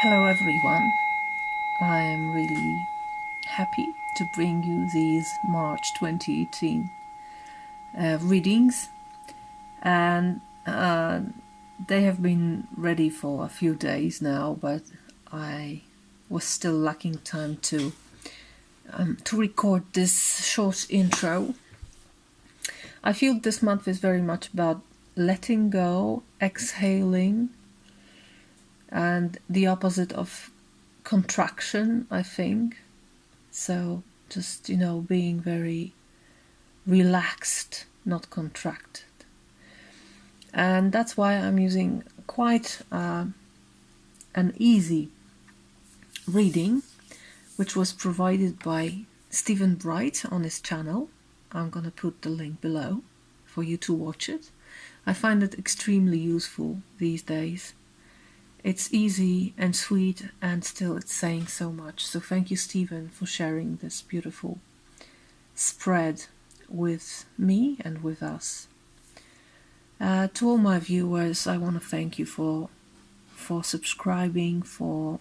Hello everyone, I am really happy to bring you these March 2018 readings, and they have been ready for a few days now, but I was still lacking time to record this short intro. I feel this month is very much about letting go, exhaling, and the opposite of contraction, I think. So just, being very relaxed, not contracted. And that's why I'm using quite an easy reading, which was provided by Stephen Bright on his channel. I'm going to put the link below for you to watch it. I find it extremely useful these days. It's easy and sweet, and still it's saying so much. So thank you, Stephen, for sharing this beautiful spread with me and with us. To all my viewers, I want to thank you for subscribing, for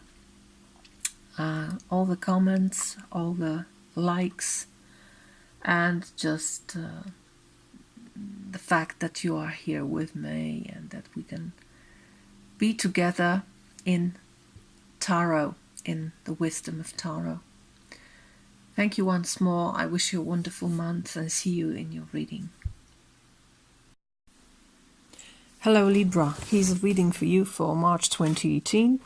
all the comments, all the likes, and just the fact that you are here with me and that we can be together in tarot, in the wisdom of tarot. Thank you once more. I wish you a wonderful month and see you in your reading. Hello Libra, here's a reading for you for March 2018.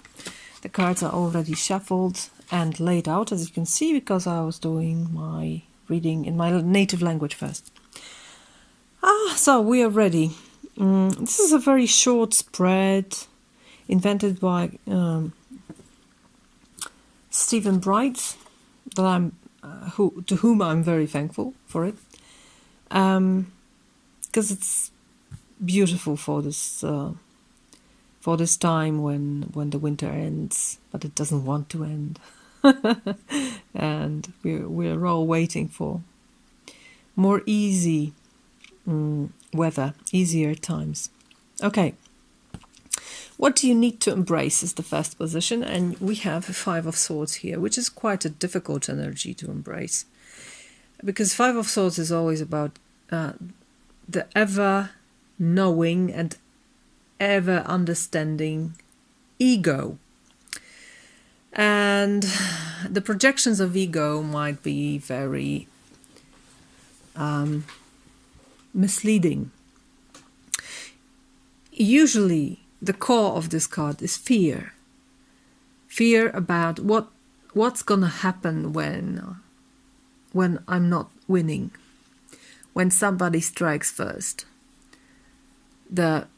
The cards are already shuffled and laid out, as you can see, because I was doing my reading in my native language first. So we are ready. This is a very short spread invented by Stephen Bright, that to whom I'm very thankful for it, because it's beautiful for this time when the winter ends, but it doesn't want to end, and we're all waiting for more easy weather, easier times. Okay. What do you need to embrace is the first position, and we have a Five of Swords here, which is quite a difficult energy to embrace, because Five of Swords is always about the ever knowing and ever understanding ego, and the projections of ego might be very misleading. Usually the core of this card is fear. Fear about what's gonna happen when I'm not winning, when somebody strikes first. The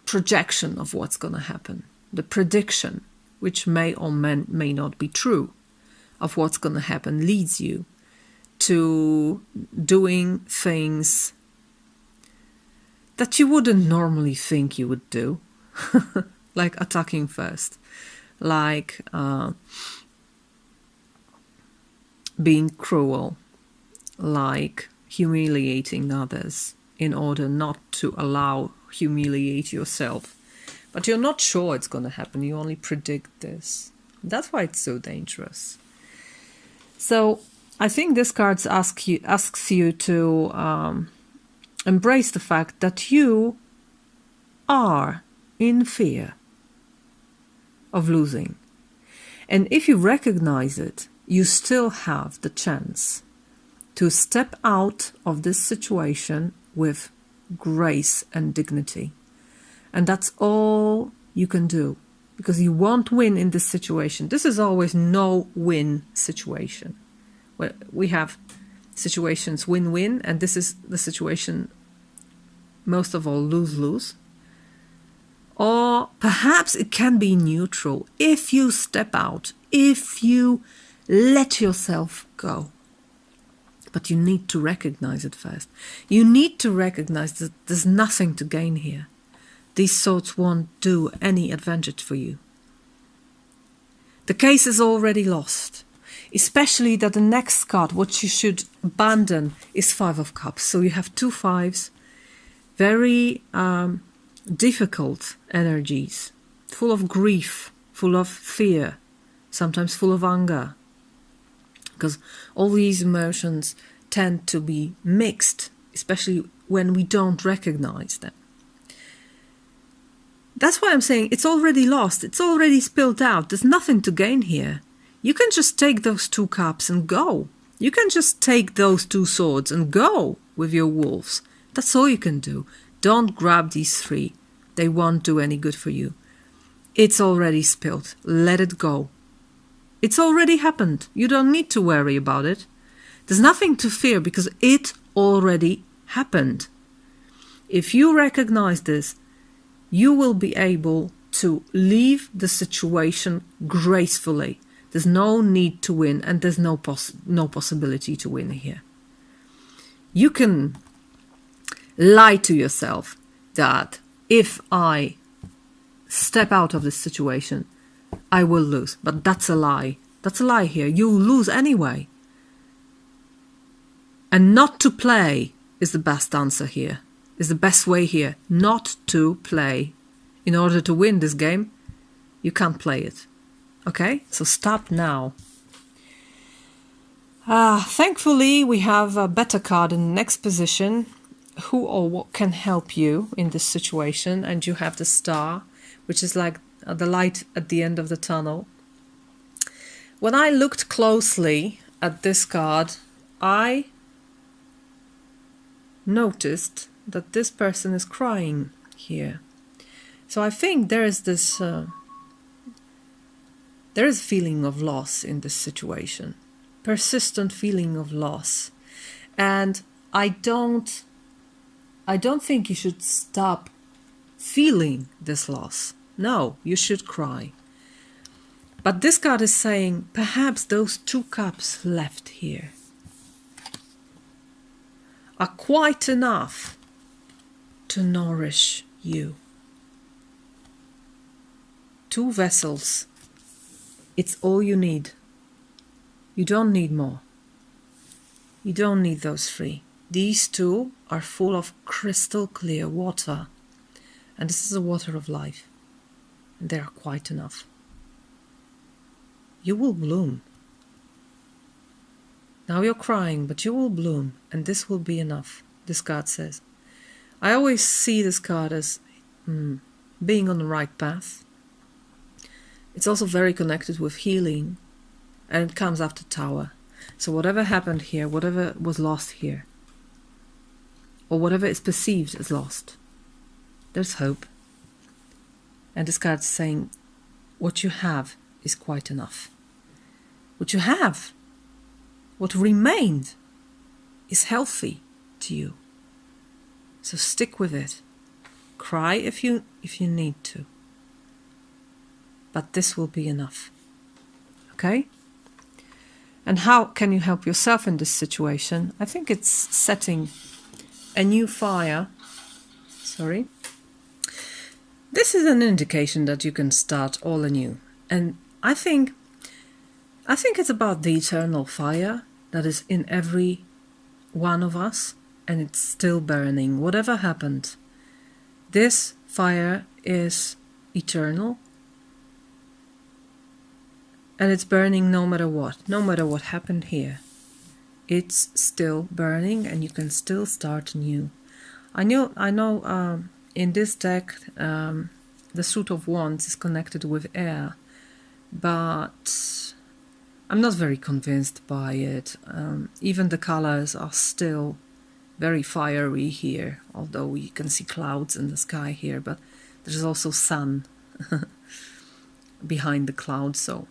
projection of what's gonna happen, the prediction, which may or may not be true, of what's gonna happen, leads you to doing things that you wouldn't normally think you would do. Like attacking first, like being cruel, like humiliating others in order not to humiliate yourself. But you're not sure it's going to happen, you only predict this. That's why it's so dangerous. So I think this card asks you to embrace the fact that you are in fear of losing. And if you recognize it, you still have the chance to step out of this situation with grace and dignity. And that's all you can do, because you won't win in this situation. This is always no-win situation. We have situations win-win, and this is the situation most of all lose-lose. Or perhaps it can be neutral if you step out, if you let yourself go. But you need to recognize it first. You need to recognize that there's nothing to gain here. These swords won't do any advantage for you. The case is already lost. Especially that the next card, what you should abandon, is Five of Cups. So you have two fives, very difficult energies, full of grief, full of fear, sometimes full of anger, because all these emotions tend to be mixed, especially when we don't recognize them. That's why I'm saying it's already lost. It's already spilled out. There's nothing to gain here. You can just take those 2 cups and go. You can just take those 2 swords and go with your wolves. That's all you can do. Don't grab these 3. They won't do any good for you. It's already spilled. Let it go. It's already happened. You don't need to worry about it. There's nothing to fear because it already happened. If you recognize this, you will be able to leave the situation gracefully. There's no need to win, and there's no possibility to win here. You can lie to yourself that if I step out of this situation, I will lose. But that's a lie. That's a lie here. You'll lose anyway. And not to play is the best answer here. Is the best way here. Not to play. In order to win this game, you can't play it. Okay? So stop now. Thankfully, we have a better card in the next position. Who or what can help you in this situation? And you have the star, which is like the light at the end of the tunnel. When I looked closely at this card, I noticed that this person is crying here. So I think there is this there is a feeling of loss in this situation, persistent feeling of loss, and I don't think you should stop feeling this loss. No, you should cry. But this card is saying perhaps those 2 cups left here are quite enough to nourish you. 2 vessels. It's all you need. You don't need more. You don't need those 3. These 2 are full of crystal clear water. And this is the water of life. And they are quite enough. You will bloom. Now you're crying, but you will bloom. And this will be enough, this card says. I always see this card as being on the right path. It's also very connected with healing. And it comes after Tower. So whatever happened here, whatever was lost here, or whatever is perceived as lost, there's hope. And this card is saying, what you have is quite enough. What you have, what remained, is healthy to you. So stick with it. Cry if you need to. But this will be enough. Okay? And how can you help yourself in this situation? I think it's setting a new fire. Sorry. This is an indication that you can start all anew. And I think it's about the eternal fire that is in every one of us, and it's still burning. Whatever happened, this fire is eternal. And it's burning no matter what happened here. It's still burning, and you can still start new. I know. In this deck, the Suit of Wands is connected with air, but I'm not very convinced by it. Even the colors are still very fiery here, although you can see clouds in the sky here, but there's also sun behind the clouds, so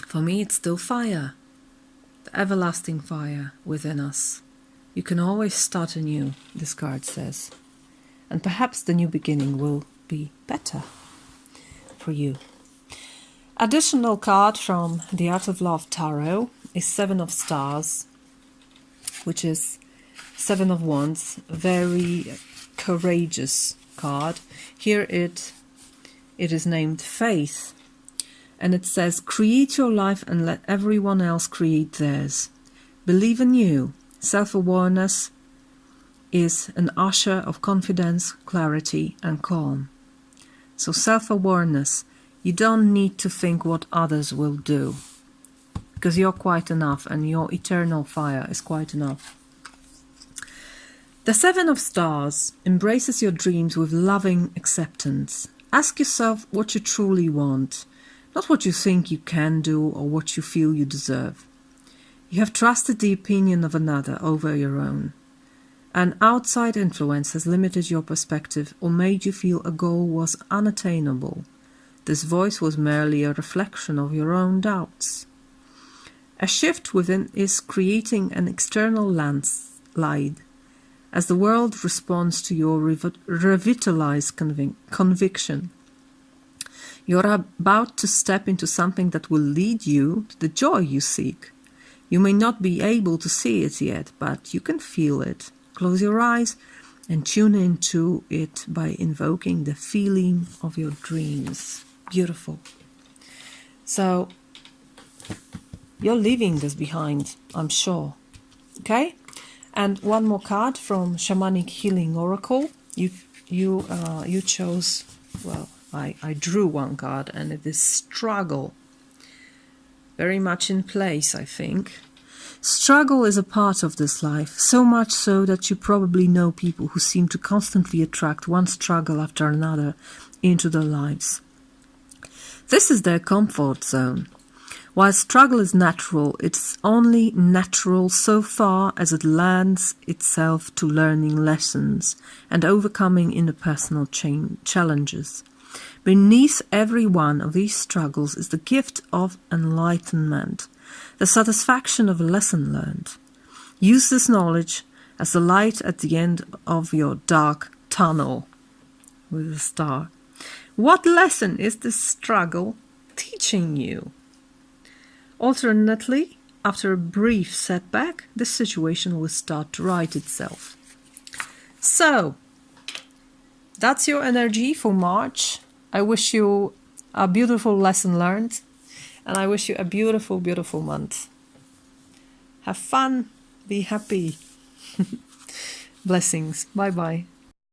for me it's still fire, the everlasting fire within us. You can always start anew, this card says. And perhaps the new beginning will be better for you. Additional card from the Art of Love Tarot is 7 of Stars, which is 7 of Wands, very courageous card. Here it is named Faith, and it says, create your life and let everyone else create theirs. Believe in you. Self-awareness is an usher of confidence, clarity, and calm. So self-awareness You don't need to think what others will do, because you're quite enough, and your eternal fire is quite enough. The Seven of Stars embraces your dreams with loving acceptance. Ask yourself what you truly want, not what you think you can do or what you feel you deserve. You have trusted the opinion of another over your own. An outside influence has limited your perspective or made you feel a goal was unattainable. This voice was merely a reflection of your own doubts. A shift within is creating an external landslide as the world responds to your revitalized conviction. You're about to step into something that will lead you to the joy you seek. You may not be able to see it yet, but you can feel it. Close your eyes and tune into it by invoking the feeling of your dreams. Beautiful. So, you're leaving this behind, I'm sure. Okay? And one more card from Shamanic Healing Oracle. You chose, well, I drew one card, and it is struggle. Very much in place, I think. Struggle is a part of this life, so much so that you probably know people who seem to constantly attract one struggle after another into their lives. This is their comfort zone. While struggle is natural, it's only natural so far as it lends itself to learning lessons and overcoming interpersonal challenges. Beneath every one of these struggles is the gift of enlightenment, the satisfaction of a lesson learned. Use this knowledge as the light at the end of your dark tunnel with a star. What lesson is this struggle teaching you? Alternately, after a brief setback, the situation will start to right itself. So, that's your energy for March. I wish you a beautiful lesson learned, and I wish you a beautiful, beautiful month. Have fun, be happy. Blessings. Bye-bye.